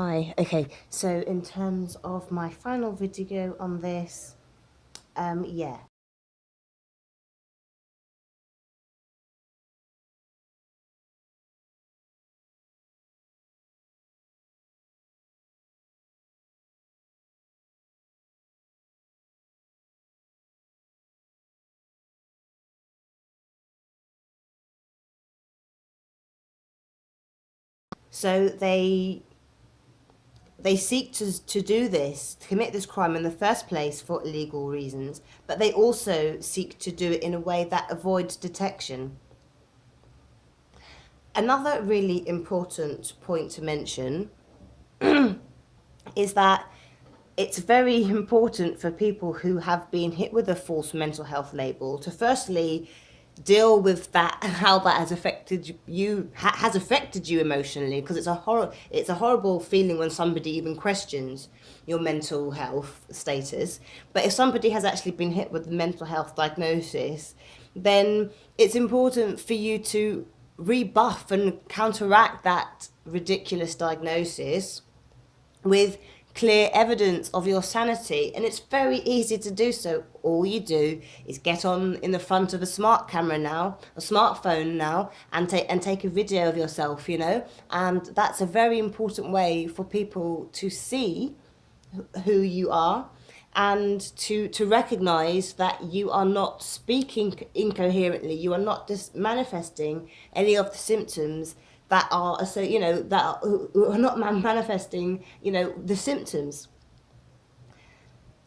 Hi, okay, so in terms of my final video on this, yeah. So they seek to do this, to commit this crime in the first place for illegal reasons, but they also seek to do it in a way that avoids detection. Another really important point to mention is that it's very important for people who have been hit with a false mental health label to firstly deal with that, how that has affected you, has affected you emotionally, because it's a horrible feeling when somebody even questions your mental health status. But if somebody has actually been hit with a mental health diagnosis, then it's important for you to rebuff and counteract that ridiculous diagnosis with clear evidence of your sanity, and it's very easy to do so. All you do is get on in the front of a smart camera now, a smartphone now, and take a video of yourself, and that's a very important way for people to see who you are, and to recognize that you are not speaking incoherently, you are not just manifesting any of the symptoms that are, so that are not manifesting the symptoms.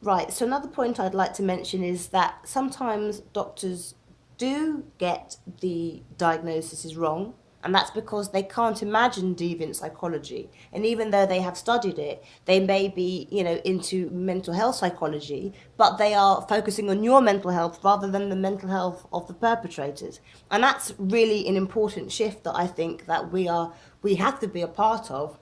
Right, so another point I'd like to mention is that sometimes doctors do get the diagnoses wrong, and that's because they can't imagine deviant psychology. And even though they have studied it, they may be, into mental health psychology, but they are focusing on your mental health rather than the mental health of the perpetrators. And that's really an important shift that I think that we have to be a part of,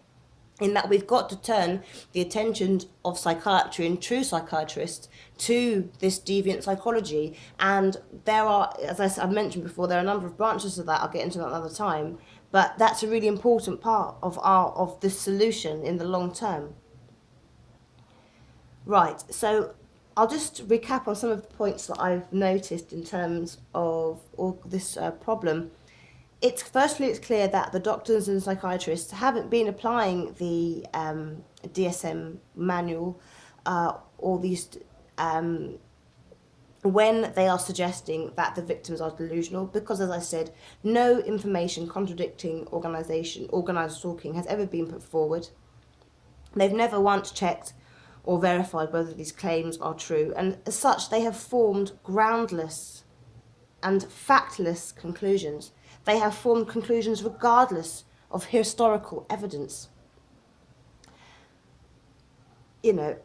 in that we've got to turn the attention of psychiatry and true psychiatrists to this deviant psychology. And there are, as I've mentioned before, there are a number of branches of that. I'll get into that another time. But that's a really important part of this solution in the long term. Right, so I'll just recap on some of the points that I've noticed in terms of all this problem. It's clear that the doctors and psychiatrists haven't been applying the DSM manual, or these when they are suggesting that the victims are delusional, because, as I said, no information contradicting organised stalking has ever been put forward. They've never once checked or verified whether these claims are true, and as such they have formed groundless and factless conclusions. They have formed conclusions regardless of historical evidence. MK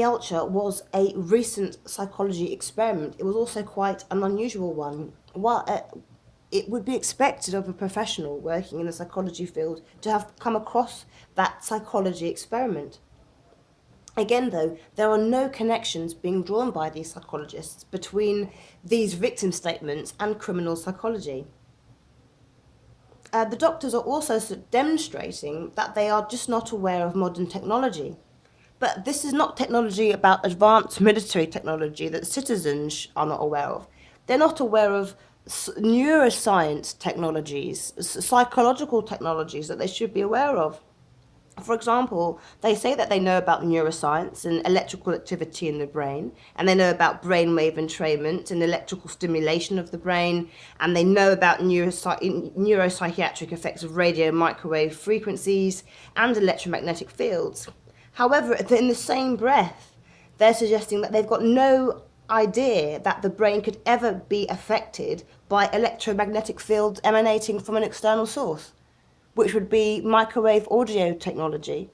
Ultra was a recent psychology experiment. It was also quite an unusual one. It would be expected of a professional working in the psychology field to have come across that psychology experiment. Again, though, there are no connections being drawn by these psychologists between these victim statements and criminal psychology. The doctors are also demonstrating that they are just not aware of modern technology. But this is not technology about advanced military technology that citizens are not aware of. They're not aware of neuroscience technologies, psychological technologies that they should be aware of. For example, they say that they know about neuroscience and electrical activity in the brain, and they know about brainwave entrainment and electrical stimulation of the brain, and they know about neuropsychiatric effects of radio and microwave frequencies and electromagnetic fields. However, in the same breath, they're suggesting that they've got no idea that the brain could ever be affected by electromagnetic fields emanating from an external source, which would be microwave audio technology.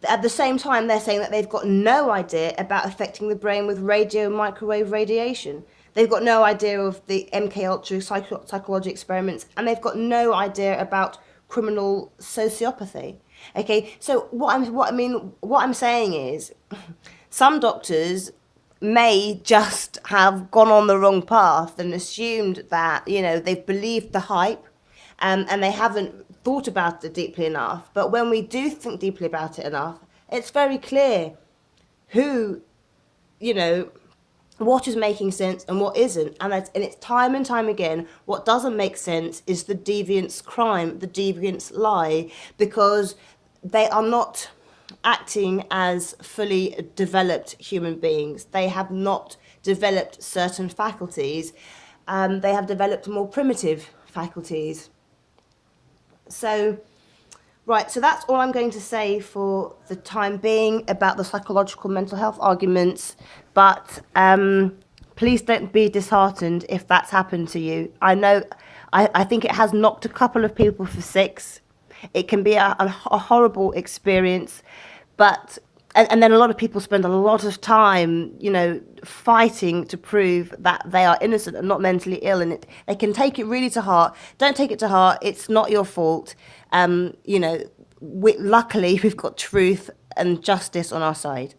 At the same time, they're saying that they've got no idea about affecting the brain with radio and microwave radiation. They've got no idea of the MK Ultra psychology experiments, and they've got no idea about criminal sociopathy. Okay, so what I'm saying is, some doctors may just have gone on the wrong path and assumed that they've believed the hype, and they haven't thought about it deeply enough. But when we do think deeply about it enough, it's very clear who, you know, what is making sense and what isn't. And it's time and time again, what doesn't make sense is the deviant's crime, the deviant's lie, because they are not acting as fully developed human beings. They have not developed certain faculties. They have developed more primitive faculties. So, right, so that's all I'm going to say for the time being about the psychological mental health arguments. But please don't be disheartened if that's happened to you. I think it has knocked a couple of people for six. It can be a horrible experience, but and then a lot of people spend a lot of time, you know, fighting to prove that they are innocent and not mentally ill, and they can take it really to heart. Don't take it to heart. It's not your fault. You know, luckily we've got truth and justice on our side.